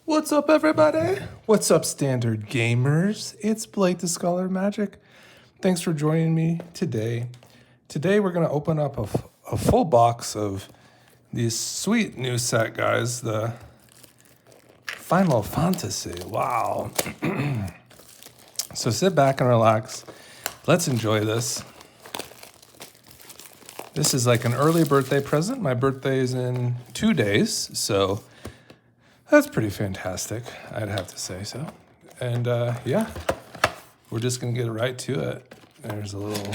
What's up, everybody? What's up, standard gamers? It's Blake the Scholar of Magic. Thanks for joining me today. Today, we're going to open up a full box of these sweet new set, guys. The Final Fantasy. Wow. So sit back and relax. Let's enjoy this. This is like an early birthday present. My birthday is in 2 days, so that's pretty fantastic, I'd have to say so. And yeah, we're just gonna get right to it. There's a little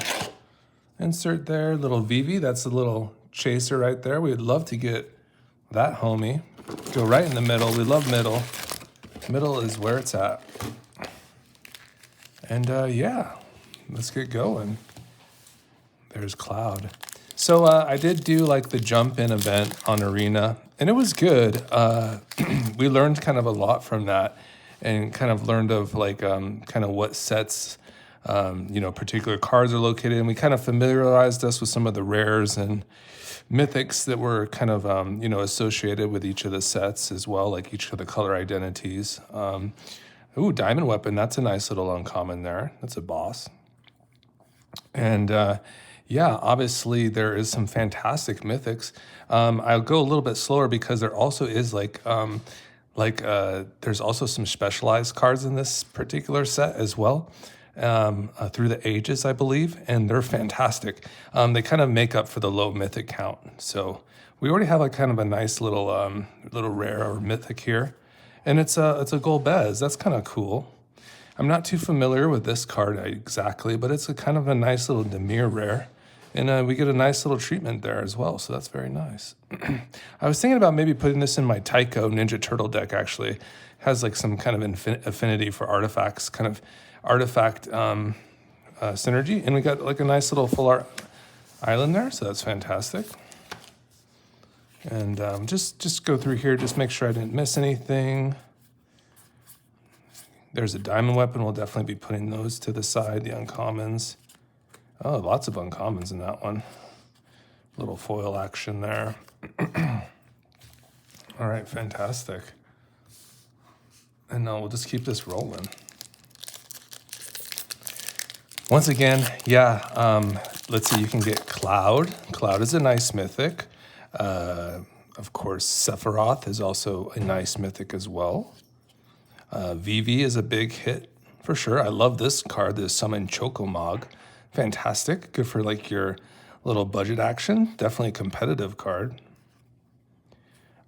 insert there, little Vivi, that's a little chaser right there. We'd love to get that homie. Go right in the middle, we love middle. Middle is where it's at. And yeah, let's get going. There's Cloud. So I did do like the jump in event on Arena, and it was good. We learned kind of a lot from that, and kind of learned of like kind of what sets particular cards are located, and we kind of familiarized us with some of the rares and mythics that were kind of associated with each of the sets as well, like each of the color identities. Ooh, Diamond Weapon, that's a nice little uncommon there. That's a boss. And yeah, obviously there is some fantastic mythics. I'll go a little bit slower because there also is there's also some specialized cards in this particular set as well, through the ages, I believe, and they're fantastic. They kind of make up for the low mythic count. So we already have like kind of a nice little rare or mythic here, and it's a gold bez. That's kind of cool. I'm not too familiar with this card exactly, but it's a kind of a nice little Demir rare. And we get a nice little treatment there as well, so that's very nice. I was thinking about maybe putting this in my Taiko Ninja Turtle deck, actually. It has like some kind of affinity for artifacts, kind of artifact synergy. And we got like a nice little full art island there, so that's fantastic. And just go through here, just make sure I didn't miss anything. There's a Diamond Weapon. We'll definitely be putting those to the side, the uncommons. Oh, lots of uncommons in that one. Little foil action there. All right, fantastic. And we'll just keep this rolling. Once again, yeah, let's see, you can get Cloud. Cloud is a nice mythic. Of course, Sephiroth is also a nice mythic as well. Vivi is a big hit for sure. I love this card, the Summon Chocomog. Fantastic. Good for like your little budget action. Definitely a competitive card.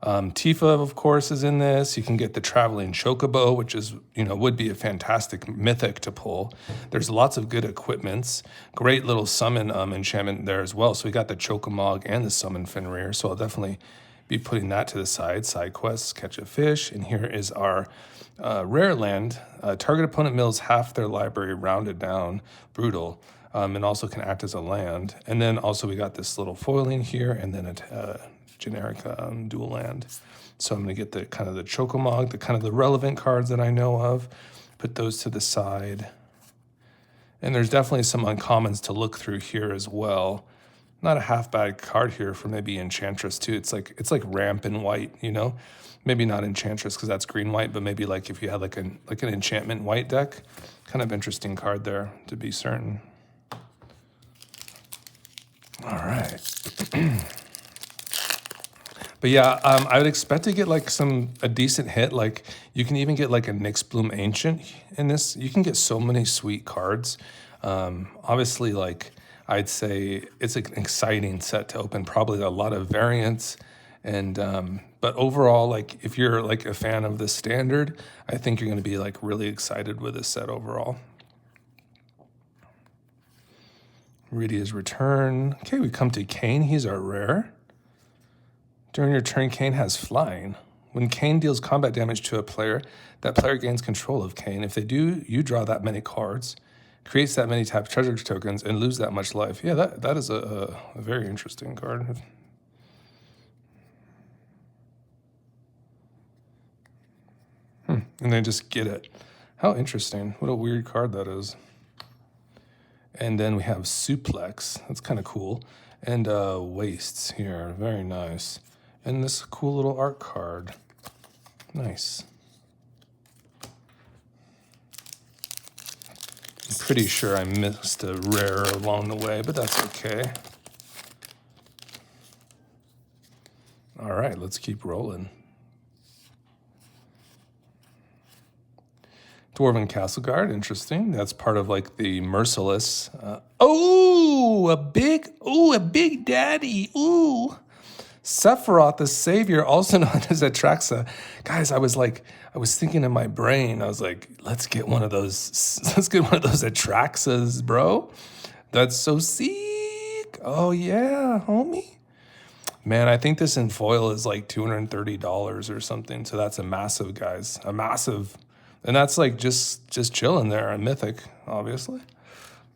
Tifa, of course, is in this. You can get the Traveling Chocobo, which is, would be a fantastic mythic to pull. There's lots of good equipments. Great little summon enchantment there as well. So we got the Chocomog and the Summon Fenrir. So I'll definitely be putting that to the side. Side quests, catch a fish. And here is our rare land. Target opponent mills half their library rounded down. Brutal. And also can act as a land. And then also we got this little foiling here, and then a generic dual land. So I'm going to get the kind of the Chocomog, the kind of the relevant cards that I know of, put those to the side. And there's definitely some uncommons to look through here as well. Not a half bad card here for maybe Enchantress too. It's like ramp in white, Maybe not Enchantress because that's green-white, but maybe like if you had like an enchantment white deck, kind of interesting card there to be certain. All right. But yeah, I would expect to get like a decent hit. Like you can even get like a Nyxbloom Ancient in this. You can get so many sweet cards. Obviously, like I'd say it's an exciting set to open. Probably a lot of variants. And but overall, like if you're like a fan of the standard, I think you're going to be like really excited with this set overall. Rydia's Return. Okay, we come to Kane. He's our rare. During your turn, Kane has flying. When Kane deals combat damage to a player, that player gains control of Kane. If they do, you draw that many cards, creates that many tapped treasure tokens, and lose that much life. Yeah, that is a very interesting card. And they just get it. How interesting. What a weird card that is. And then we have Suplex. That's kind of cool. And Wastes here. Very nice. And this cool little art card. Nice. I'm pretty sure I missed a rare along the way, but that's okay. All right, let's keep rolling. Dwarven Castle Guard, interesting. That's part of like the Merciless. A big daddy. Ooh. Sephiroth, the Savior, also known as Atraxa. Guys, I was thinking in my brain, I was like, let's get one of those Atraxas, bro. That's so sick. Oh yeah, homie. Man, I think this in foil is like $230 or something. So that's a massive, guys. A massive. And that's like just chilling there, a mythic, obviously.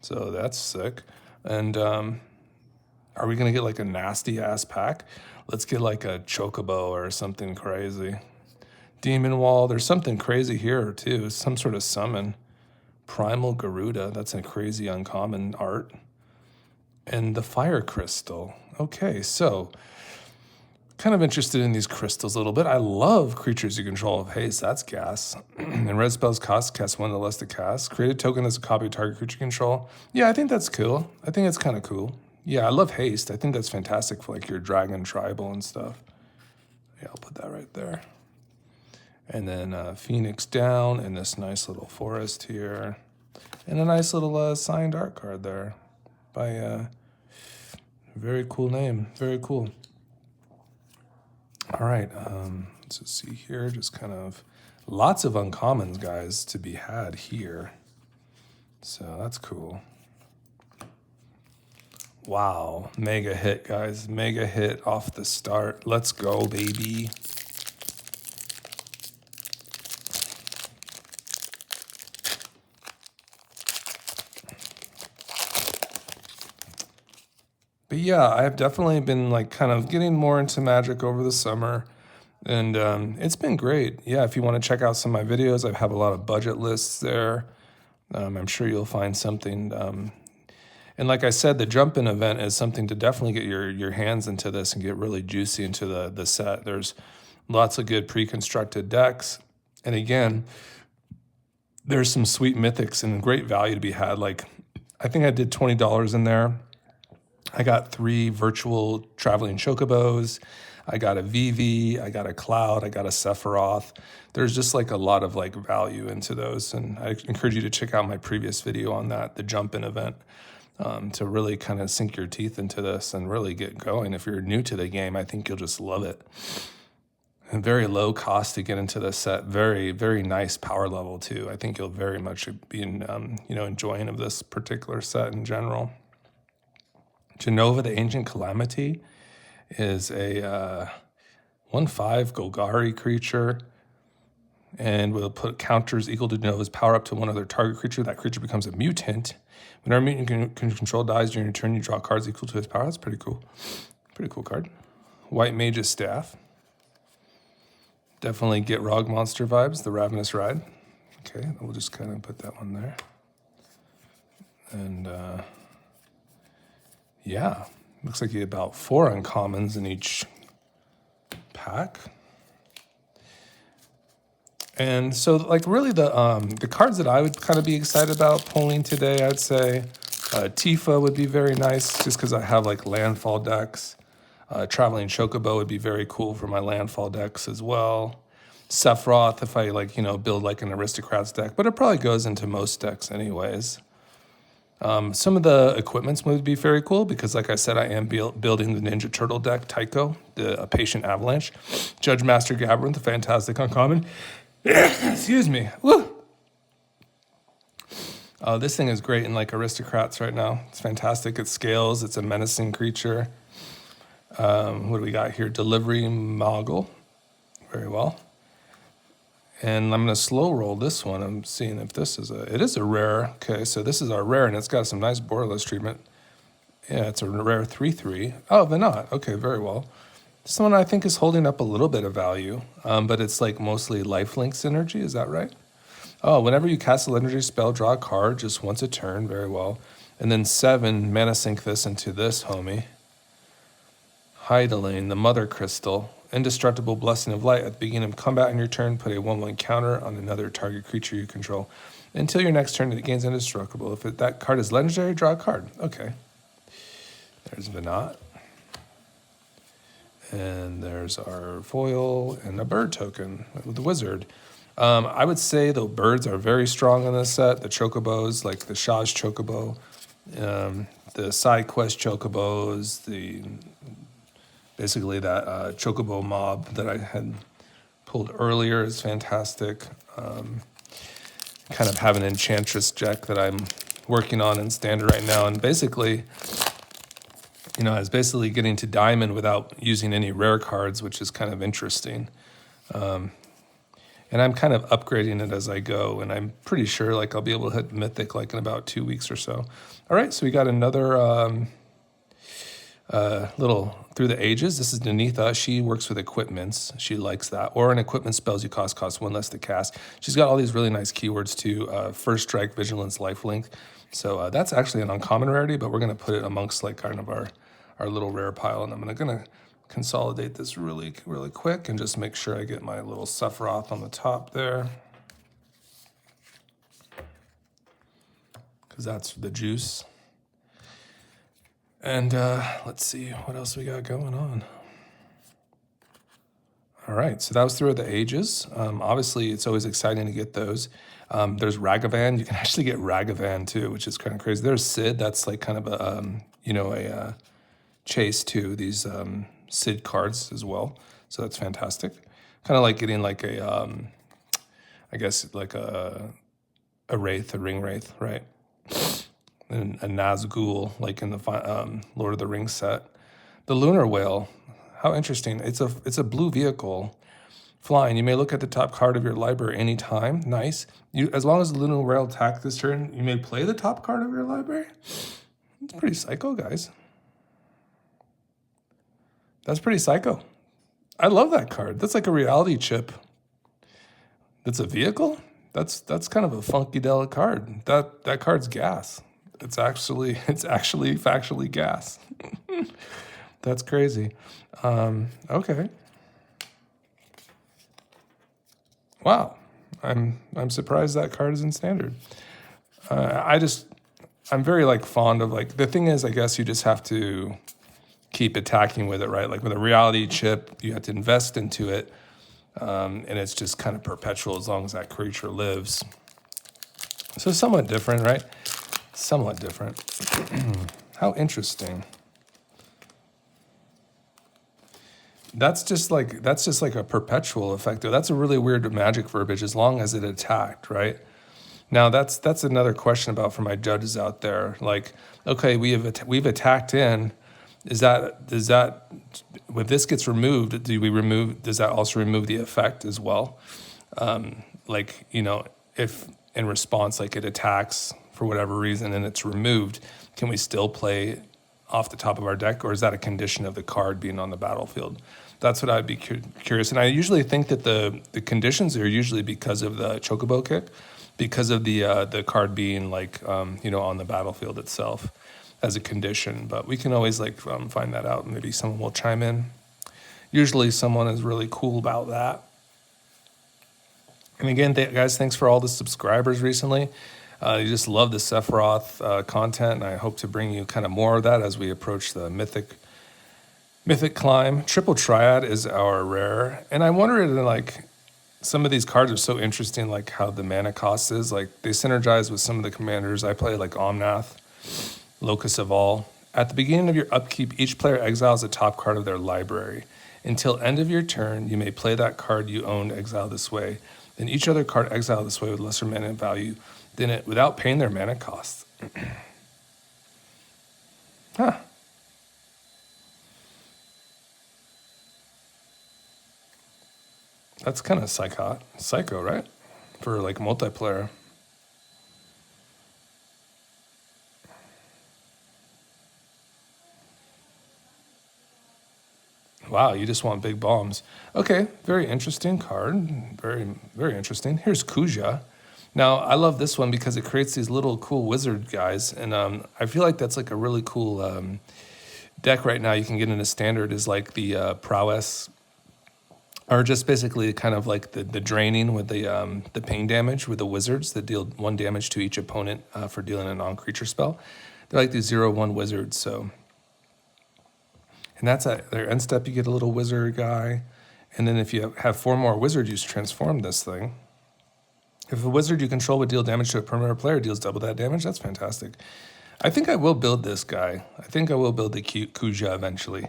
So that's sick. And are we gonna get like a nasty ass pack? Let's get like a Chocobo or something crazy. Demon Wall, there's something crazy here too. Some sort of summon. Primal Garuda, that's a crazy uncommon art. And the Fire Crystal. Okay, so kind of interested in these crystals a little bit. I love creatures you control with haste. That's gas. And red spells cast one the less to cast. Create a token as a copy of target creature control. Yeah, I think that's cool. I think it's kind of cool. Yeah, I love haste. I think that's fantastic for like your dragon tribal and stuff. Yeah, I'll put that right there. And then Phoenix down and this nice little forest here. And a nice little signed art card there by very cool name. Very cool. All right, let's just see here. Just kind of lots of uncommons, guys, to be had here. So that's cool. Wow, mega hit, guys. Mega hit off the start. Let's go, baby. But yeah, I've definitely been like kind of getting more into Magic over the summer. And it's been great. Yeah, if you want to check out some of my videos, I have a lot of budget lists there. I'm sure you'll find something. And like I said, the jump-in event is something to definitely get your hands into this and get really juicy into the set. There's lots of good pre-constructed decks. And again, there's some sweet mythics and great value to be had. Like, I think I did $20 in there. I got 3 virtual traveling chocobos. I got a Vivi, I got a Cloud, I got a Sephiroth. There's just like a lot of like value into those. And I encourage you to check out my previous video on that, the jump-in event, to really kind of sink your teeth into this and really get going. If you're new to the game, I think you'll just love it. And very low cost to get into this set. Very, very nice power level too. I think you'll very much be enjoying of this particular set in general. Genova, the Ancient Calamity, is a 1/5 Golgari creature, and will put counters equal to Genova's power up to one other target creature. That creature becomes a mutant. Whenever mutant can control dies during your turn, you draw cards equal to its power. That's pretty cool. Pretty cool card. White Mage's Staff. Definitely get Rog Monster vibes, the Ravenous Ride. Okay, we'll just kind of put that one there. And yeah, looks like you get about 4 uncommons in each pack. And so, like, really the cards that I would kind of be excited about pulling today, I'd say Tifa would be very nice just because I have, like, landfall decks. Traveling Chocobo would be very cool for my landfall decks as well. Sephiroth, if I, like, build, like, an Aristocrats deck. But it probably goes into most decks anyways. Some of the equipments would be very cool because, like I said, I am building the Ninja Turtle deck, Tycho, a Patient Avalanche. Judge Master Gabriel, the fantastic uncommon. Excuse me. Woo! This thing is great in like Aristocrats right now. It's fantastic. It scales. It's a menacing creature. What do we got here? Delivery Moggle. Very well. And I'm going to slow roll this one. I'm seeing if this is it is a rare. Okay, so this is our rare, and it's got some nice borderless treatment. Yeah, it's a rare 3/3. Oh, Venat. Okay, very well. This one I think is holding up a little bit of value, but it's like mostly lifelink synergy. Is that right? Oh, whenever you cast a legendary spell, draw a card just once a turn. Very well. And then 7, mana sync this into this, homie. Hydaline, the Mother Crystal. Indestructible Blessing of Light. At the beginning of combat on your turn, put a 1/1 counter on another target creature you control. Until your next turn, it gains Indestructible. If that card is legendary, draw a card. Okay. There's Venat. And there's our foil and a bird token with the wizard. I would say the birds are very strong in this set. The chocobos, like the Shah's chocobo, the side quest chocobos, basically that chocobo mob that I had pulled earlier is fantastic. Kind of have an enchantress deck that I'm working on in standard right now, and basically, I was basically getting to diamond without using any rare cards, which is kind of interesting. And I'm kind of upgrading it as I go, and I'm pretty sure I'll be able to hit Mythic in about 2 weeks or so. All right, so we got another little Through the Ages. This is Denitha. She works with equipments. She likes that. Or an equipment spells you cost 1 less to cast. She's got all these really nice keywords too. First Strike, Vigilance, Lifelink. So that's actually an uncommon rarity, but we're going to put it amongst kind of our little rare pile, and I'm going to consolidate this really, really quick and just make sure I get my little Sephiroth on the top there, because that's the juice. And let's see what else we got going on. All right, so that was Through the Ages. Obviously, it's always exciting to get those. There's Ragavan. You can actually get Ragavan too, which is kind of crazy. There's Sid. That's kind of a chase to these Sid cards as well. So that's fantastic. Kind of like getting I guess a Wraith, a Ring Wraith, right? And a Nazgul, in the Lord of the Rings set. The Lunar Whale, how interesting. It's a blue vehicle flying. You may look at the top card of your library anytime. Nice. As long as the Lunar Whale attack this turn, you may play the top card of your library. It's pretty psycho, guys. That's pretty psycho. I love that card. That's like a reality chip. That's a vehicle? That's kind of a funkadelic card. That card's gas. It's actually factually gas. That's crazy. Okay. Wow. I'm surprised that card is in standard. I'm very fond of the thing is, I guess you just have to keep attacking with it, right? With a reality chip, you have to invest into it, and it's just kind of perpetual as long as that creature lives. So somewhat different, right? Somewhat different. How interesting. That's just like a perpetual effect. That's a really weird magic verbiage, as long as it attacked, right? Now that's another question about for my judges out there. Okay, we've attacked in. Does that when this gets removed, does that also remove the effect as well? If in response it attacks for whatever reason and it's removed, can we still play off the top of our deck, or is that a condition of the card being on the battlefield? That's what I'd be curious. And I usually think that the conditions are usually because of the chocobo kick, because of the card being on the battlefield itself as a condition. But we can always find that out. Maybe someone will chime in. Usually someone is really cool about that. And again, guys, thanks for all the subscribers recently. You just love the Sephiroth content, and I hope to bring you kind of more of that as we approach the Mythic climb. Triple Triad is our rare, and I wonder some of these cards are so interesting, how the mana cost is. They synergize with some of the commanders. I play Omnath, Locus of All. At the beginning of your upkeep, each player exiles the top card of their library. Until end of your turn, you may play that card you owned exiled this way. Then each other card exiled this way with lesser mana value than it without paying their mana costs. Huh. That's kind of psycho, right? For multiplayer. Wow, you just want big bombs. Okay, very interesting card. Very, very interesting. Here's Kuja. Now, I love this one because it creates these little cool wizard guys, and I feel like that's a really cool deck right now. You can get into standard is the prowess Or just basically kind of like the draining with the ping damage with the wizards that deal 1 damage to each opponent for dealing a non-creature spell. They're like these 0/1 wizards, so. And that's at their end step, you get a little wizard guy. And then if you have 4 more wizards, you transform this thing. If a wizard you control would deal damage to a permanent player deals double that damage, that's fantastic. I think I will build this guy. I think I will build the cute Kuja eventually.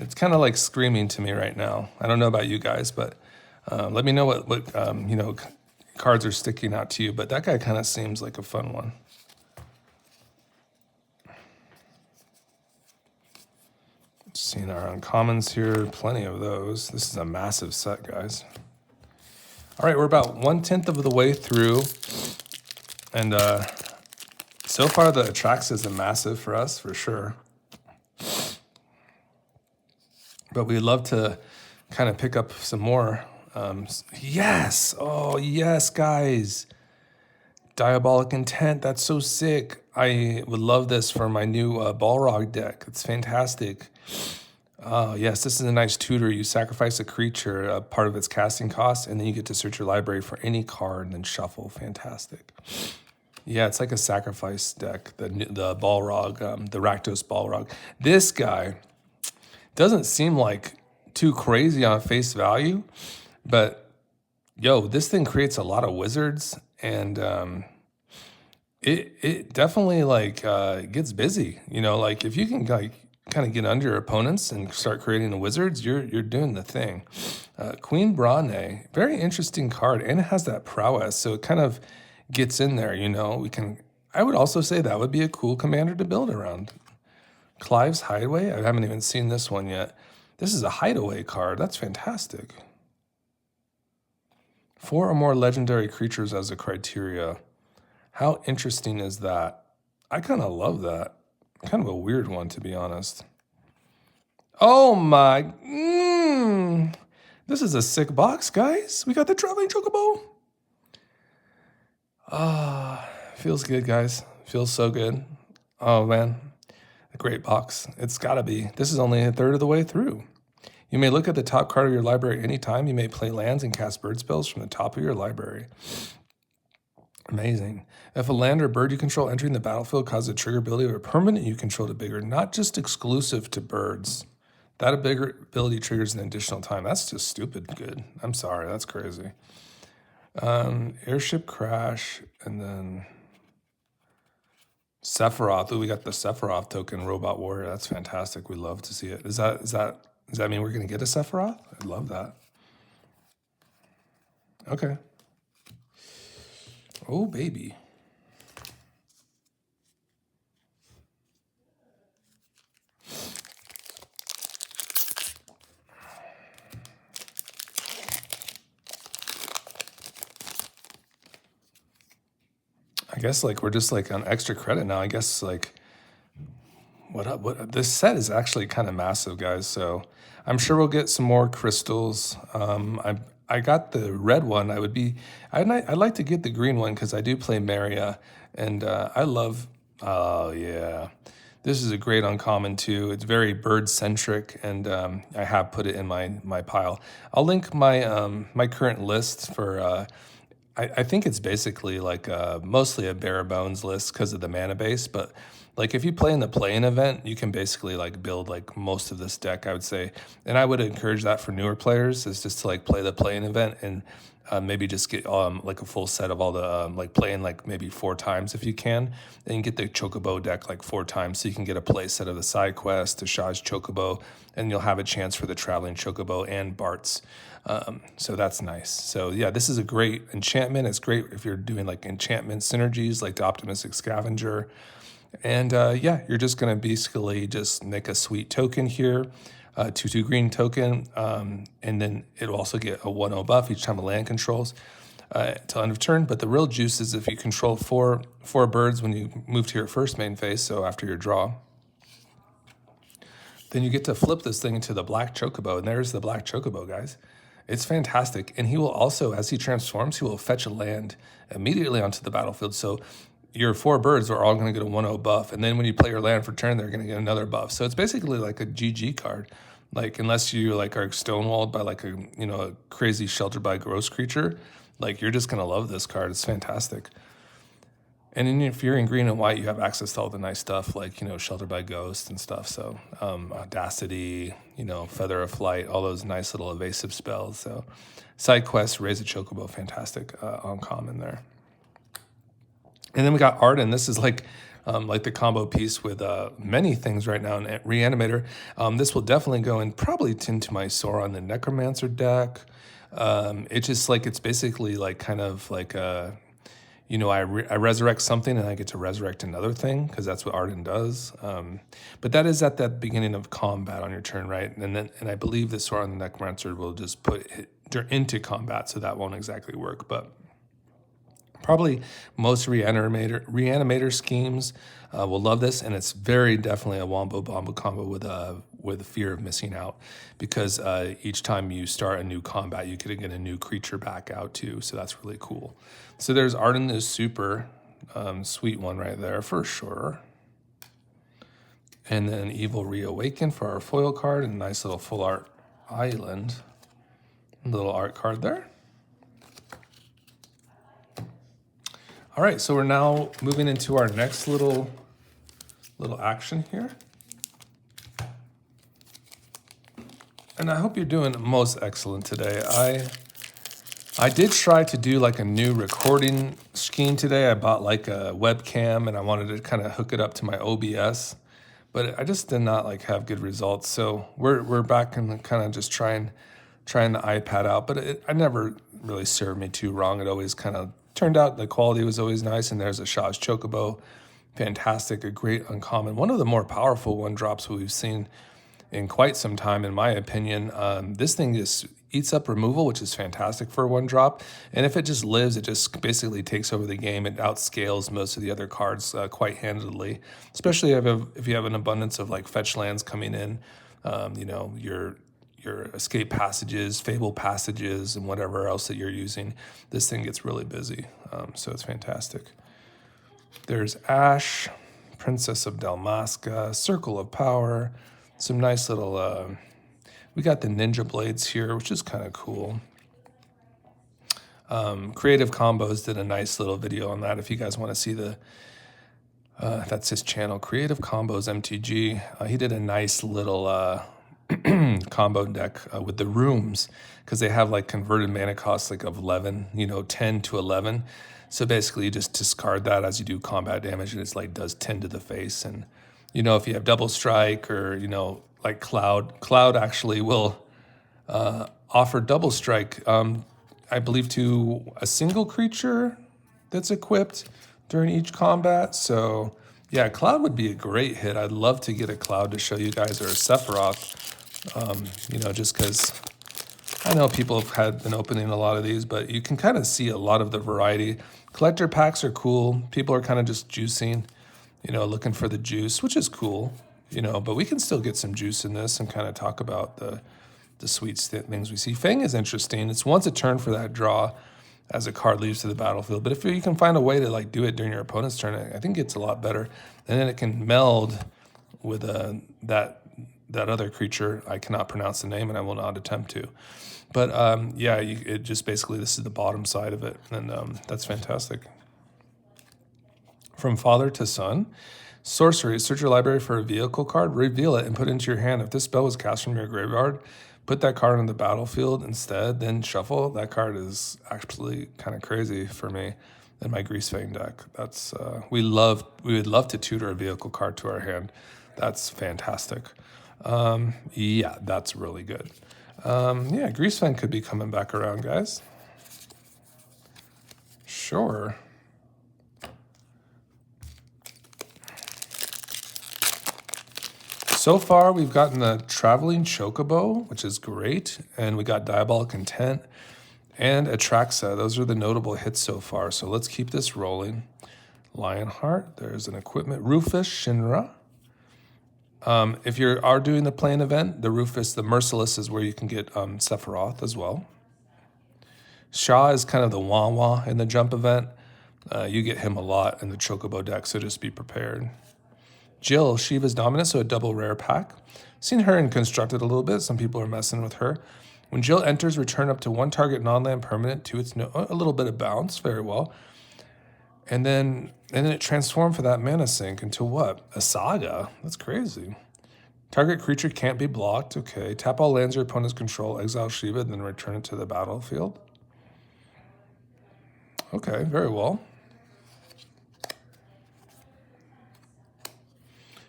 It's kind of like screaming to me right now. I don't know about you guys, but let me know what cards are sticking out to you. But that guy kind of seems like a fun one. Seeing our uncommons here, plenty of those. This is a massive set, guys. All right, we're about 1/10 of the way through. And so far the Atraxas is massive for us, for sure. But we'd love to kind of pick up some more. Yes! Oh, yes, guys. Diabolic Intent, that's so sick. I would love this for my new Balrog deck. It's fantastic. Oh, yes, this is a nice tutor. You sacrifice a creature, a part of its casting cost, and then you get to search your library for any card and then shuffle. Fantastic. Yeah, it's like a sacrifice deck, the Balrog, the Rakdos Balrog. This guy doesn't seem like too crazy on face value, but yo, this thing creates a lot of wizards, and it definitely like gets busy. You know, like if you can like kind of get under your opponents and start creating the wizards, you're doing the thing. Queen Brane, very interesting card, and it has that prowess, so it kind of gets in there. You know, I would also say that would be a cool commander to build around. Clive's Hideaway, I haven't even seen this one yet. This is a hideaway card. That's fantastic. 4 or more legendary creatures as a criteria. How interesting is that? I kind of love that. Kind of a weird one, to be honest. Oh my. This is a sick box, guys. We got the Traveling Chocobo. Feels good, guys. Feels so good. Oh, man. A great box. It's got to be. This is only 1/3 of the way through. You may look at the top card of your library anytime. You may play lands and cast bird spells from the top of your library. Amazing. If a land or bird you control entering the battlefield causes a trigger ability of a permanent you control to bigger, not just exclusive to birds. That ability triggers an additional time. That's just stupid good. I'm sorry, that's crazy. Airship Crash, and then Sephiroth. Ooh, we got the Sephiroth token, Robot Warrior. That's fantastic. We love to see it. Does that mean we're going to get a Sephiroth? I love that. Okay. Oh, baby. I guess like we're just like on extra credit now. I guess like what this set is actually kind of massive, guys. So I'm sure we'll get some more crystals. I got the red one. I'd like to get the green one because I do play Maria, and I love. Oh yeah, this is a great uncommon too. It's very bird centric, and I have put it in my pile. I'll link my my current list for. I think it's basically like mostly a bare bones list because of the mana base, but like if you play in the play-in event, you can basically like build like most of this deck, I would say. And I would encourage that for newer players is just to like play the play-in event and maybe just get like a full set of all the like playing like maybe 4 times if you can, and get the Chocobo deck like 4 times so you can get a play set of the side quest, the Shah's Chocobo, and you'll have a chance for the Traveling Chocobo and Bart's. So that's nice. So yeah, this is a great enchantment. It's great if you're doing like enchantment synergies like the Optimistic Scavenger. And yeah, you're just going to basically just make a sweet token here, 2/2 green token, and then it'll also get a 1/0 buff each time a land controls till end of turn. But the real juice is if you control four birds when you move to your first main phase, so after your draw, then you get to flip this thing into the Black Chocobo, and there's the Black Chocobo, guys. It's fantastic. And he will also, as he transforms, he will fetch a land immediately onto the battlefield. So your 4 birds are all going to get a 1/0 buff. And then when you play your land for turn, they're going to get another buff. So it's basically like a GG card. Like, unless you like are stonewalled by like a crazy Shelter by Ghost creature, like you're just gonna love this card. It's fantastic. And then if you're in green and white, you have access to all the nice stuff like, Shelter by Ghost and stuff. So Audacity, Feather of Flight, all those nice little evasive spells. So side quest, Raise a Chocobo, fantastic uncommon there. And then we got Arden. This is like the combo piece with many things right now in Reanimator. This will definitely go in probably into my Sauron the Necromancer deck. It's just like, it's basically like kind of like I resurrect something and I get to resurrect another thing because that's what Arden does. But that is at the beginning of combat on your turn, right? And I believe the Sauron the Necromancer will just put it into combat, so that won't exactly work. But probably most reanimator schemes will love this, and it's very definitely a wombo bombo combo with fear of missing out, because each time you start a new combat, you could get a new creature back out too. So that's really cool. So there's Arden is super sweet one right there for sure. And then Evil Reawaken for our foil card, and nice little full art island, little art card there. All right, so we're now moving into our next little action here. And I hope you're doing most excellent today. I did try to do like a new recording scheme today. I bought like a webcam and I wanted to kind of hook it up to my OBS, but I just did not like have good results. So we're back and kind of just trying the iPad out, but it never really served me too wrong. It always kind of turned out the quality was always nice. And there's a Shaw's Chocobo, fantastic, a great uncommon, one of the more powerful one drops we've seen in quite some time, in my opinion. This thing just eats up removal, which is fantastic for one drop. And if it just lives, it just basically takes over the game. It outscales most of the other cards quite handily, especially if you have an abundance of like fetch lands coming in, your escape passages, fable passages, and whatever else that you're using. This thing gets really busy, so it's fantastic. There's Ash, Princess of Dalmasca, Circle of Power, some nice little, we got the Ninja Blades here, which is kind of cool. Creative Combos did a nice little video on that. If you guys want to see that's his channel, Creative Combos MTG. He did a nice little combo deck with the rooms, because they have like converted mana costs like of 11, 10 to 11. So basically you just discard that as you do combat damage, and it's like does 10 to the face. And if you have double strike or like Cloud actually will offer double strike, I believe, to a single creature that's equipped during each combat. So yeah, Cloud would be a great hit. I'd love to get a Cloud to show you guys, or a Sephiroth, just because I know people have been opening a lot of these, but you can kind of see a lot of the variety. Collector packs are cool. People are kind of just juicing, looking for the juice, which is cool, but we can still get some juice in this and kind of talk about the sweet things we see. Fang is interesting. It's once a turn for that draw as a card leaves to the battlefield, but if you can find a way to like do it during your opponent's turn, I think it's a lot better. And then it can meld with that other creature. I cannot pronounce the name, and I will not attempt to. But it just basically, this is the bottom side of it, and that's fantastic. From Father to Son, sorcery. Search your library for a vehicle card, reveal it, and put it into your hand. If this spell was cast from your graveyard, put that card on the battlefield instead, then shuffle. That card is actually kind of crazy for me in my Greasefang deck. That's we would love to tutor a vehicle card to our hand. That's fantastic. That's really good. Greasefang could be coming back around, guys. Sure. So far, we've gotten the Traveling Chocobo, which is great, and we got Diabolic Intent and Atraxa. Those are the notable hits so far, so let's keep this rolling. Lionheart, there's an equipment. Rufus Shinra. If you are doing the play-in event, the Rufus, the Merciless, is where you can get Sephiroth as well. Shaw is kind of the wah-wah in the jump event. You get him a lot in the Chocobo deck, so just be prepared. Jill, Shiva's Dominant, so a double rare pack. Seen her in Constructed a little bit. Some people are messing with her. When Jill enters, return up to one target non-land permanent to its a little bit of bounce, very well. And then it transformed for that mana sink into what? A Saga. That's crazy. Target creature can't be blocked. Okay. Tap all lands your opponent's control, exile Shiva, then return it to the battlefield. Okay, very well.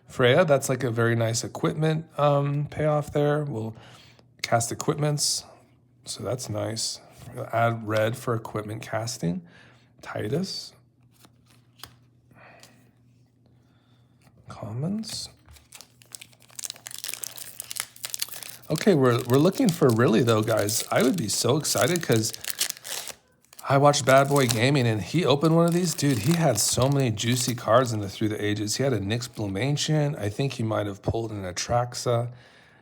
Freya, that's like a very nice equipment payoff there. We'll cast equipments, so that's nice. Add red for equipment casting. Titus. Commons. Okay, we're looking for really though, guys. I would be so excited because I watched Bad Boy Gaming and he opened one of these. Dude, he had so many juicy cards in the Through the Ages. He had a Nyx Bloom Ancient. I think he might have pulled an Atraxa.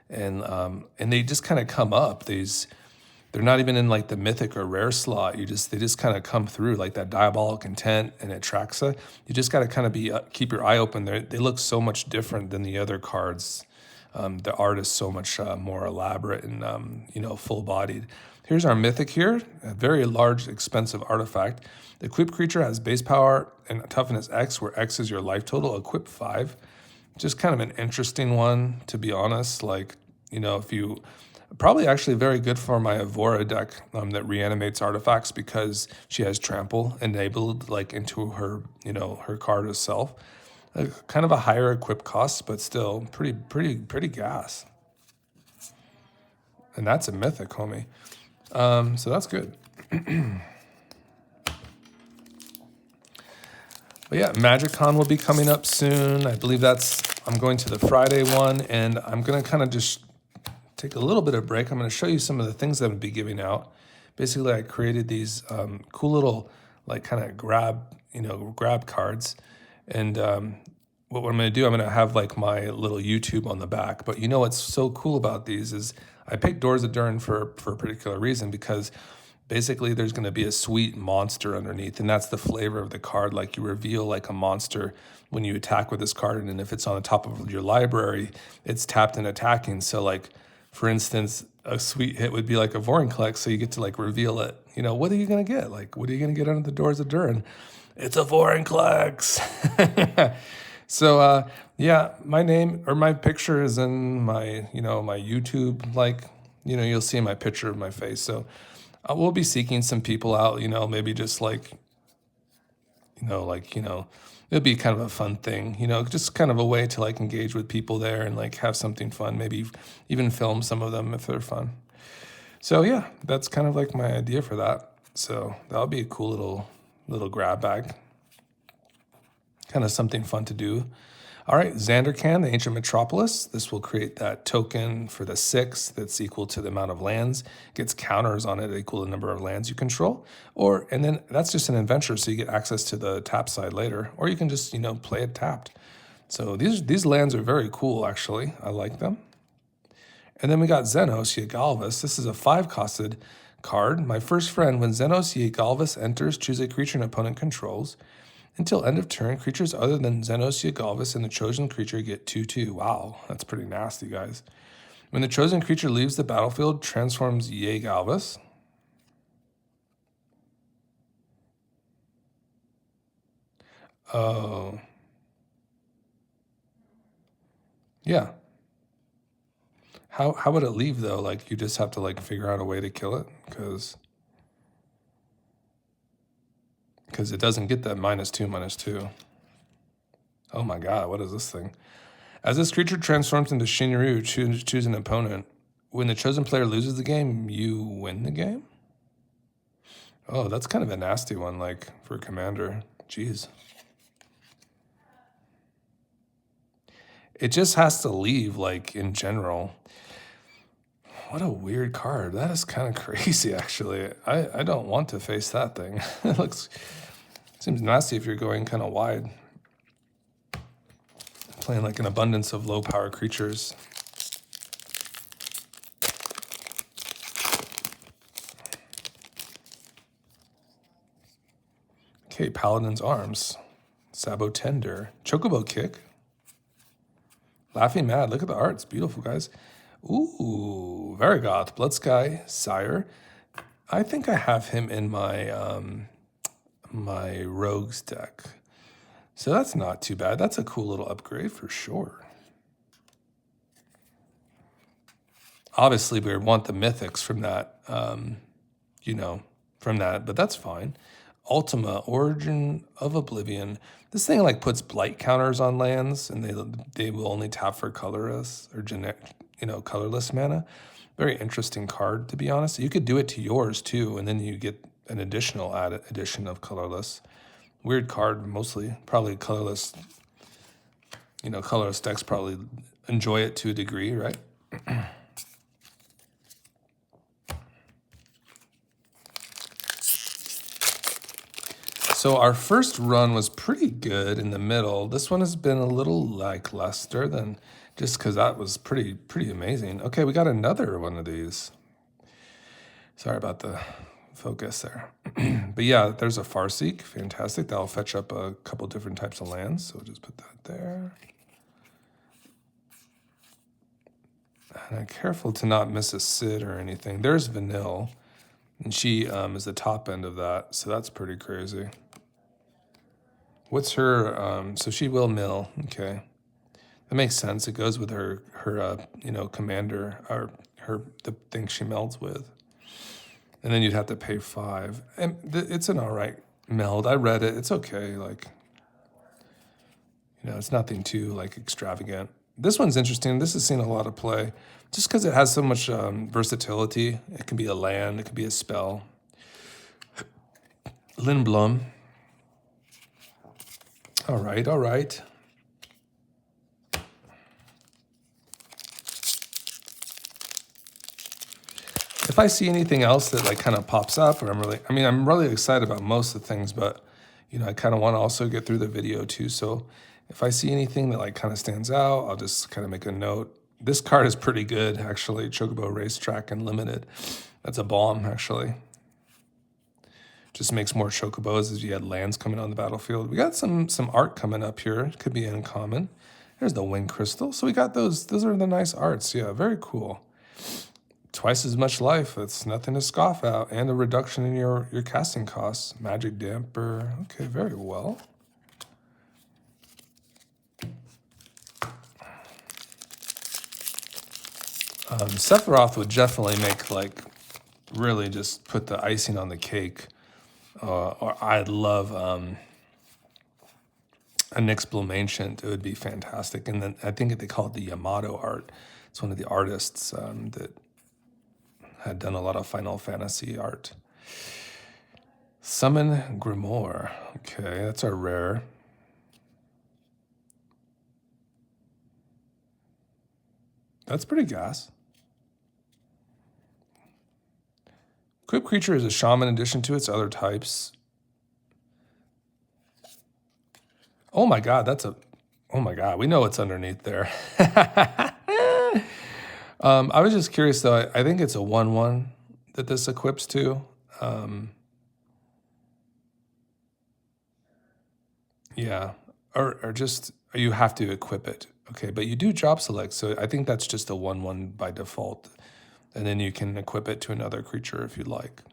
And they just kind of come up. They're not even in like the mythic or rare slot. They just kind of come through like that Diabolic Intent and Atraxa. You just got to kind of keep your eye open. They look so much different than the other cards. The art is so much more elaborate and full bodied. Here's our mythic here, a very large, expensive artifact. The equipped creature has base power and toughness X, where X is your life total. Equip 5. Just kind of an interesting one, to be honest. Like, if you probably actually very good for my Evora deck that reanimates artifacts because she has trample enabled like into her, her card itself. Kind of a higher equip cost, but still pretty gas. And that's a mythic, homie. So that's good. But yeah, MagicCon will be coming up soon. I believe I'm going to the Friday one, and I'm going to kind of just take a little bit of break. I'm going to show you some of the things that I'm going to be giving out. Basically, I created these cool little, like, kind of grab cards. And what I'm going to do, I'm going to have, like, my little YouTube on the back. But what's so cool about these is I picked Doors of Durn for a particular reason, because basically there's going to be a sweet monster underneath, and that's the flavor of the card. Like, you reveal like a monster when you attack with this card, and if it's on the top of your library, it's tapped and attacking. So like, for instance, a sweet hit would be like a Vorinclex, so you get to like reveal it. What are you going to get? Like, what are you going to get under the Doors of Durn? It's a Vorinclex. So yeah, my name or my picture is in my my YouTube. Like, you'll see my picture of my face. So we'll be seeking some people out, maybe just like, it'll be kind of a fun thing, just kind of a way to like engage with people there and like have something fun, maybe even film some of them if they're fun. So yeah, that's kind of like my idea for that. So that'll be a cool little grab bag, kind of something fun to do. All right, Xandercan, the Ancient Metropolis. This will create that token for the 6 that's equal to the amount of lands. Gets counters on it equal to the number of lands you control. And then that's just an adventure, so you get access to the tap side later. Or you can just, play it tapped. So these lands are very cool, actually. I like them. And then we got Xenos Yagalvis. This is a 5-costed card. My first friend, when Xenos Yagalvis enters, choose a creature an opponent controls. Until end of turn, creatures other than Xenos Yagalvis and the chosen creature get 2/2. Wow, that's pretty nasty, guys. When the chosen creature leaves the battlefield, transforms Yagalvis. Oh. Yeah. How would it leave, though? Like, you just have to, like, figure out a way to kill it? Because it doesn't get that -2/-2. Oh my god, what is this thing? As this creature transforms into Shinryu, choose an opponent. When the chosen player loses the game, you win the game? Oh, that's kind of a nasty one, like, for Commander. Jeez. It just has to leave, like, in general. What a weird card. That is kind of crazy, actually. I don't want to face that thing. It seems nasty if you're going kind of wide. Playing like an abundance of low power creatures. Okay, Paladin's Arms. Sabotender. Chocobo Kick. Laughing Mad. Look at the art. It's beautiful, guys. Ooh, Varigoth, Blood Sky, Sire. I think I have him in my my Rogues deck. So that's not too bad. That's a cool little upgrade for sure. Obviously, we want the mythics from that, you know, from that, but that's fine. Ultima, Origin of Oblivion. This thing like puts blight counters on lands, and they will only tap for colorless or generic, colorless mana. Very interesting card, to be honest. You could do it to yours too, and then you get an additional addition of colorless. Weird card, mostly probably colorless. Colorless decks probably enjoy it to a degree, right? So our first run was pretty good in the middle. This one has been a little lackluster than just because that was pretty amazing. Okay, we got another one of these. Sorry about the focus there. But yeah, there's a Farseek. Fantastic. That'll fetch up a couple different types of lands. So we'll just put that there. And I'm careful to not miss a Sid or anything. There's Vanille. And she is the top end of that. So that's pretty crazy. What's her, so she will mill, okay. That makes sense. It goes with her commander, or the thing she melds with. And then you'd have to pay 5. And it's an all right meld. I read it. It's okay. It's nothing too extravagant. This one's interesting. This has seen a lot of play just because it has so much versatility. It can be a land. It could be a spell. Lindblom. All right. If I see anything else that kind of pops up, or I'm really excited about most of the things, but I kind of want to also get through the video too. So if I see anything that kind of stands out, I'll just kind of make a note. This card is pretty good, actually. Chocobo Racetrack and Limited. That's a bomb, actually. Just makes more chocobos as you had lands coming on the battlefield. We got some art coming up here. Could be uncommon. There's the Wing Crystal. So we got those. Those are the nice arts. Yeah, very cool. Twice as much life. That's nothing to scoff at. And a reduction in your casting costs. Magic Damper. Okay, very well. Sephiroth would definitely make really just put the icing on the cake. Or I'd love a Nyx Bloom Ancient. It would be fantastic. And then I think they call it the Yamato art. It's one of the artists that had done a lot of Final Fantasy art. Summon Grimoire. Okay, that's our rare. That's pretty gas. Equipped creature is a shaman in addition to its other types. Oh my god, oh my god, we know what's underneath there. I was just curious though, I think it's a 1/1 that this equips to. Yeah, or just, you have to equip it. Okay, but you do job select, so I think that's just a 1/1 by default. And then you can equip it to another creature if you'd like.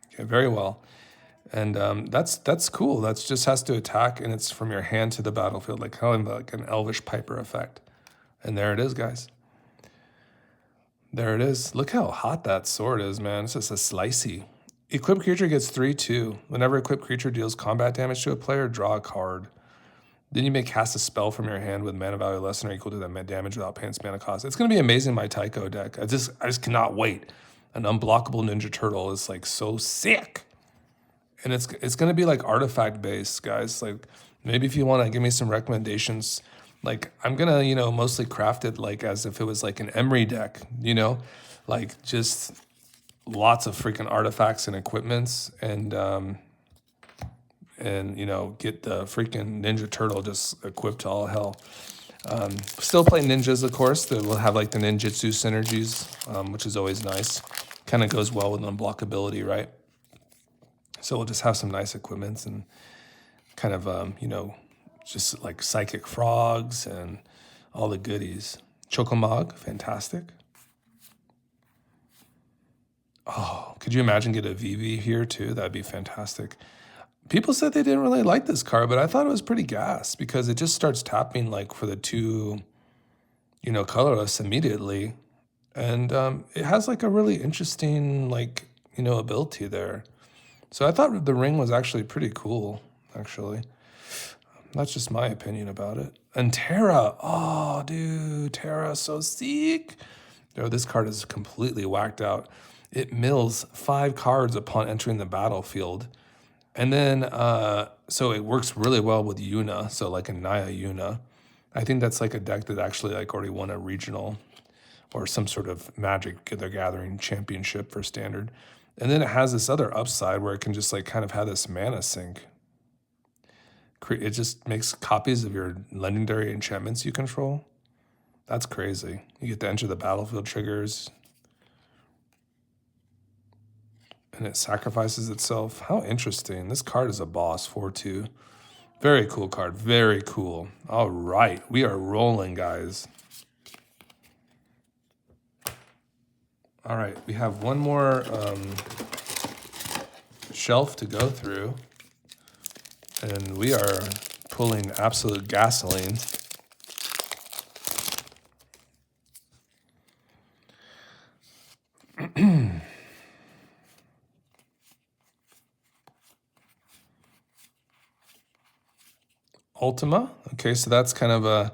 Okay, very well. And that's cool. That's just has to attack, and it's from your hand to the battlefield, kind of like an Elvish Piper effect. And there it is, guys. There it is. Look how hot that sword is, man. It's just a slicey. Equipped creature gets 3/2. Whenever equipped creature deals combat damage to a player, draw a card. Then you may cast a spell from your hand with mana value less than or equal to that damage without paying its mana cost. It's going to be amazing, my Tycho deck. I just cannot wait. An unblockable Ninja Turtle is so sick. And it's going to be artifact based, guys. Maybe if you want to give me some recommendations, I'm going to, mostly craft it as if it was an Emery deck, just lots of freaking artifacts and equipments and get the freaking Ninja Turtle just equipped to all hell. Still play ninjas, of course. That will have the ninjutsu synergies, which is always nice. Kind of goes well with unblockability, right? So we'll just have some nice equipments and kind of, just psychic frogs and All the goodies. Chocomog, fantastic. Oh, could you imagine get a VV here too? That'd be fantastic. People said they didn't really like this card, but I thought it was pretty gas because it just starts tapping like for the 2, colorless immediately. And it has like a really interesting like, ability there. So I thought the ring was actually pretty cool, actually. That's just my opinion about it. And Terra, oh, dude, Terra, so sick. No, this card is completely whacked out. It mills 5 cards upon entering the battlefield. And then, so it works really well with Yuna, so like a Naya Yuna. I think that's like a deck that actually like already won a regional or some sort of Magic the Gathering championship for standard. And then it has this other upside where it can just like kind of have this mana sink. It just makes copies of your legendary enchantments you control. That's crazy. You get to enter the battlefield triggers. And it sacrifices itself. How interesting. This card is a boss, 4/2. Very cool card. Very cool. All right. We are rolling, guys. All right. We have one more shelf to go through. And we are pulling absolute gasoline. Ultima. Okay, so that's kind of a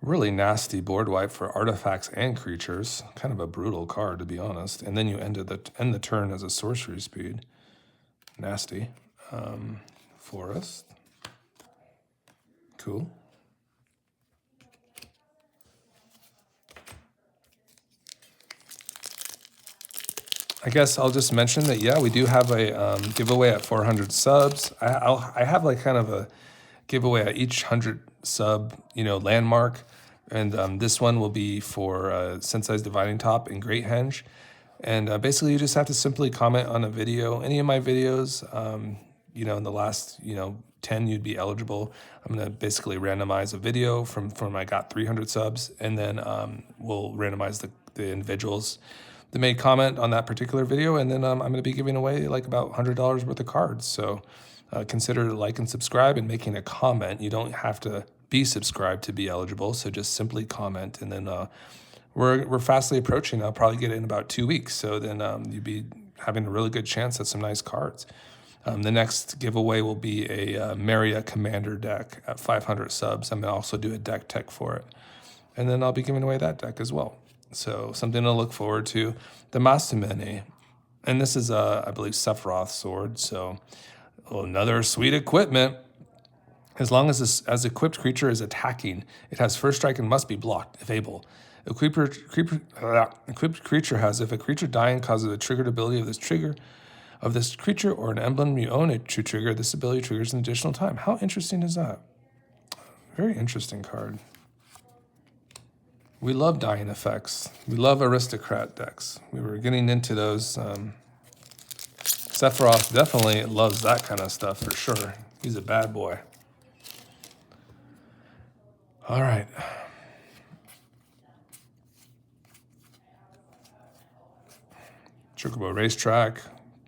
really nasty board wipe for artifacts and creatures. Kind of a brutal card, to be honest. And then you end the turn as a sorcery speed. Nasty. Forest. Cool. I guess I'll just mention that, yeah, we do have a giveaway at 400 subs. I have like kind of a giveaway at each 100 sub, landmark. And this one will be for Sensei's Dividing Top and Great Henge. And basically you just have to simply comment on a video, any of my videos, in the last, 10, you'd be eligible. I'm going to basically randomize a video from I got 300 subs, and then we'll randomize the individuals that made comment on that particular video, and then I'm going to be giving away like about $100 worth of cards. So consider like and subscribe and making a comment. You don't have to be subscribed to be eligible, so just simply comment, and then we're fastly approaching. I'll probably get it in about 2 weeks, so then you'd be having a really good chance at some nice cards. The next giveaway will be a Maria Commander deck at 500 subs. I'm going to also do a deck tech for it. And then I'll be giving away that deck as well. So something to look forward to. The Masamune. And this is, I believe, Sephiroth's sword. So another sweet equipment. As long as this as equipped creature is attacking, it has first strike and must be blocked, if able. Equipped creature has, if a creature dying causes a triggered ability of this creature or an emblem you own it to trigger, this ability triggers an additional time. How interesting is that? Very interesting card. We love dying effects. We love aristocrat decks. We were getting into those. Sephiroth definitely loves that kind of stuff for sure. He's a bad boy. All right. Chocobo Racetrack.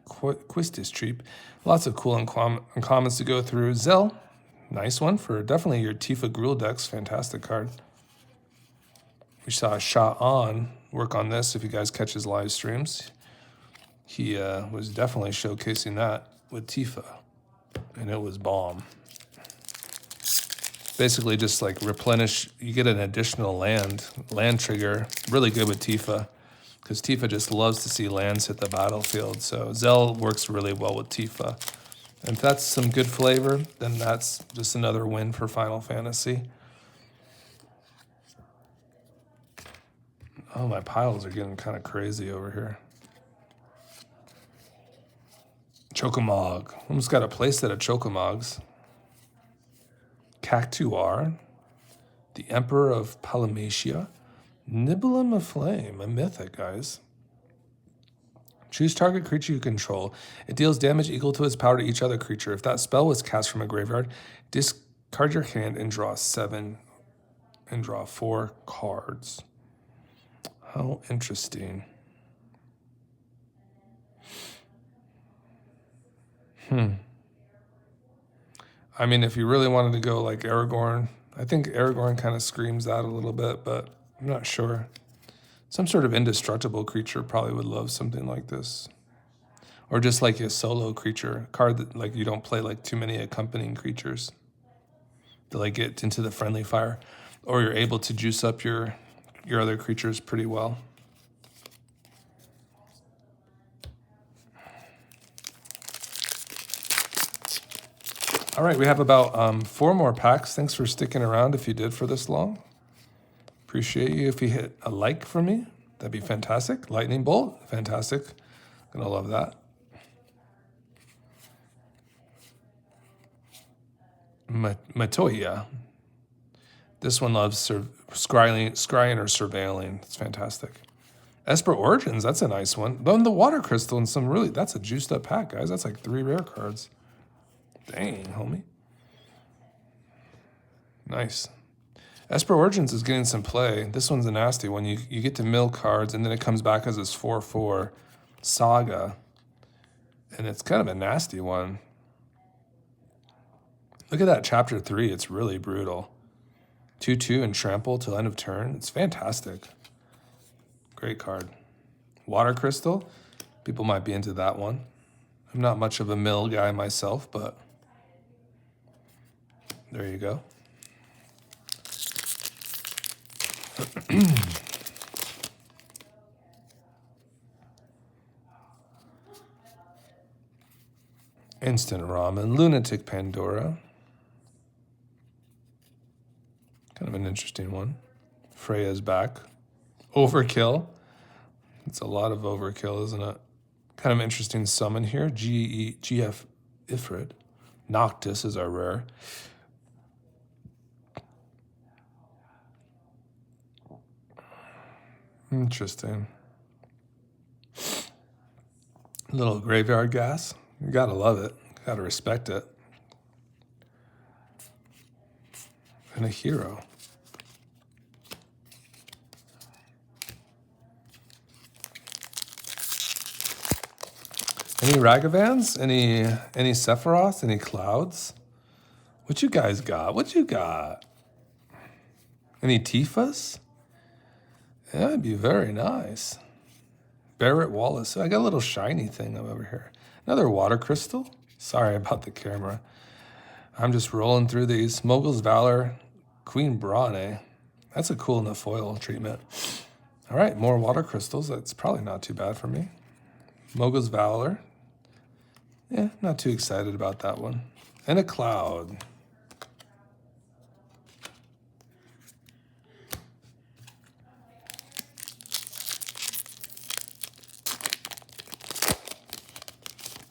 Quistis Treep. Lots of cool uncommons to go through. Zell, nice one for definitely your Tifa Gruul decks. Fantastic card. We saw Sha'an work on this if you guys catch his live streams. He was definitely showcasing that with Tifa, and it was bomb. Basically just like replenish, you get an additional land trigger. Really good with Tifa, because Tifa just loves to see lands hit the battlefield. So Zell works really well with Tifa. And if that's some good flavor, then that's just another win for Final Fantasy. Oh, my piles are getting kind of crazy over here. Chocomog. Almost got a playset of Chocomogs. Cactuar. The Emperor of Palamecia. Nibelum of Flame, a mythic, guys. Choose target creature you control. It deals damage equal to its power to each other creature. If that spell was cast from a graveyard, discard your hand and draw 7 and draw 4 cards. How interesting. I mean, if you really wanted to go like Aragorn, I think Aragorn kind of screams that a little bit, but I'm not sure. Some sort of indestructible creature probably would love something like this. Or just like a solo creature, card that like you don't play like too many accompanying creatures to like get into the friendly fire. Or you're able to juice up your other creatures pretty well. All right, we have about 4 more packs. Thanks for sticking around if you did for this long. Appreciate you. If you hit a like for me, that'd be fantastic. Lightning bolt, fantastic. Gonna love that. Matoya. This one loves scrying or surveilling. It's fantastic. Esper Origins, that's a nice one. Then the Water Crystal and some really, that's a juiced up pack, guys. That's like 3 rare cards. Dang, homie. Nice. Esper Origins is getting some play. This one's a nasty one. You get to mill cards, and then it comes back as this 4/4 Saga. And it's kind of a nasty one. Look at that, Chapter 3. It's really brutal. 2/2 and trample till end of turn. It's fantastic. Great card. Water Crystal. People might be into that one. I'm not much of a mill guy myself, but there you go. Instant Ramen, Lunatic Pandora. Kind of an interesting one. Freya's back. Overkill. It's a lot of overkill, isn't it? Kind of interesting summon here. GF Ifrit. Noctis is our rare. Interesting. Little graveyard gas. You gotta love it. Gotta respect it. And a hero. Any Ragavans? Any Sephiroths? Any Clouds? What you guys got? What you got? Any Tifas? Yeah, that'd be very nice. Barrett Wallace. I got a little shiny thing over here. Another Water Crystal. Sorry about the camera. I'm just rolling through these. Mogul's Valor, Queen Brane. That's a cool Nefoil treatment. All right, more Water Crystals. That's probably not too bad for me. Mogul's Valor. Yeah, not too excited about that one. And a Cloud.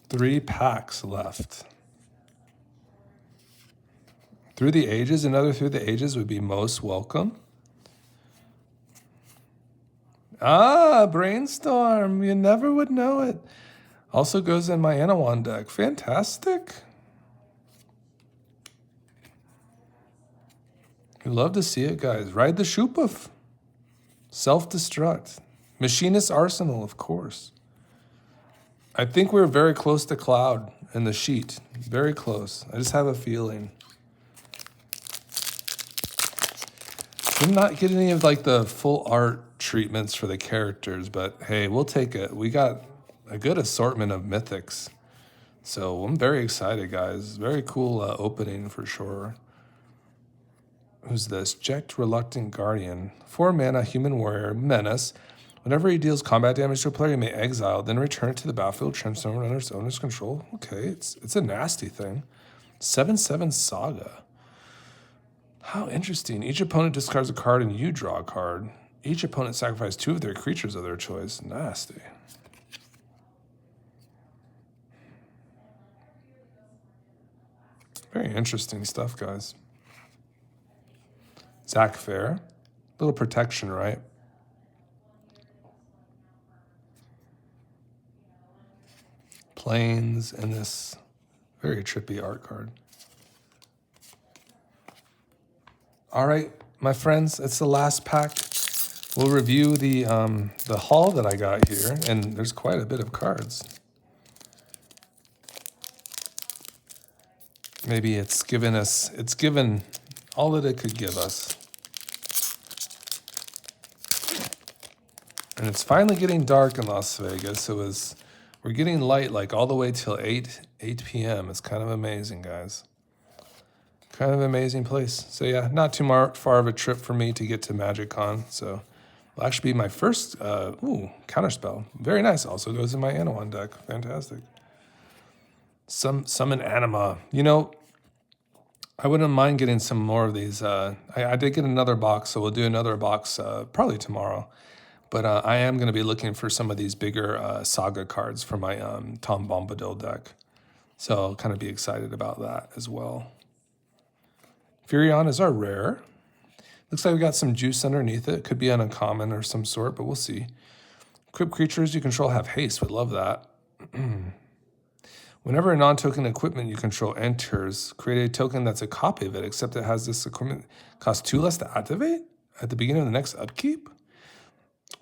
Three packs left. Through the Ages, another Through the Ages would be most welcome. Ah, Brainstorm. You never would know it. Also goes in my Anawan deck. Fantastic. We love to see it, guys. Ride the Shupaf. Self-destruct. Machinist Arsenal, of course. I think we're very close to Cloud in the sheet. Very close. I just have a feeling. Did not get any of like the full art treatments for the characters, but hey, we'll take it. We got a good assortment of mythics. So I'm very excited, guys. Very cool opening for sure. Who's this? Ject Reluctant Guardian. 4 mana, human warrior, menace. Whenever he deals combat damage to a player, you may exile, then return it to the battlefield, transform it under its owner's control. Okay, it's a nasty thing. 7/7 Saga. How interesting. Each opponent discards a card and you draw a card. Each opponent sacrifices 2 of their creatures of their choice. Nasty. Very interesting stuff, guys. Zach Fair. Little protection, right? Planes and this very trippy art card. All right, my friends, it's the last pack. We'll review the haul that I got here, and there's quite a bit of cards. Maybe it's given all that it could give us. And it's finally getting dark in Las Vegas. We're getting light like all the way till 8 p.m. It's kind of amazing, guys. Kind of an amazing place. So yeah, not too far of a trip for me to get to MagicCon. So it'll actually be my first, counterspell. Very nice. Also goes in my Anawan deck. Fantastic. Summon Anima. You know, I wouldn't mind getting some more of these. I did get another box, so we'll do another box probably tomorrow. But I am going to be looking for some of these bigger Saga cards for my Tom Bombadil deck. So I'll kind of be excited about that as well. Furion is our rare. Looks like we got some juice underneath it. Could be an uncommon or some sort, but we'll see. Equipped creatures you control have haste. Would love that. Whenever a non-token equipment you control enters, create a token that's a copy of it, except it has this equipment cost 2 less to activate at the beginning of the next upkeep?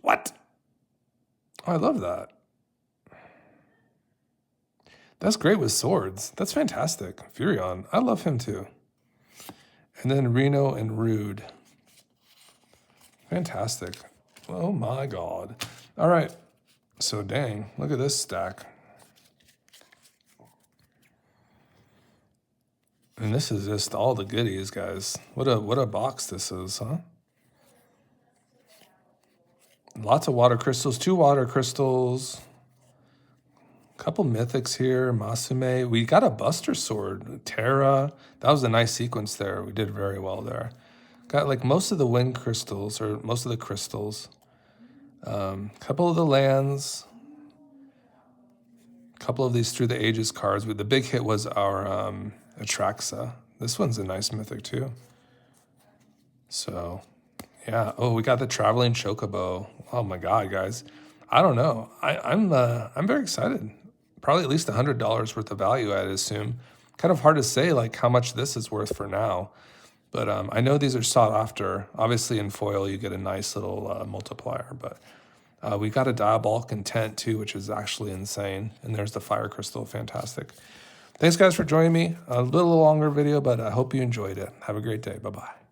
What? Oh, I love that. That's great with swords. That's fantastic. Furion, I love him too. And then Reno and Rude. Fantastic. Oh my God. All right. So dang, look at this stack. And this is just all the goodies, guys. What a box this is, huh? Lots of water crystals, 2 water crystals. Couple mythics here, Masume. We got a Buster Sword, Terra. That was a nice sequence there. We did very well there. Got like most of the wind crystals, or most of the crystals. Couple of the lands. Couple of these Through the Ages cards. The big hit was our Atraxa. This one's a nice mythic too. So, yeah. Oh, we got the Traveling Chocobo. Oh my God, guys. I don't know. I'm very excited. Probably at least $100 worth of value, I'd assume. Kind of hard to say like how much this is worth for now. But I know these are sought after. Obviously in foil you get a nice little multiplier. But we got a Diabolic Intent too, which is actually insane. And there's the Fire Crystal. Fantastic. Thanks guys for joining me. A little longer video, but I hope you enjoyed it. Have a great day. Bye-bye.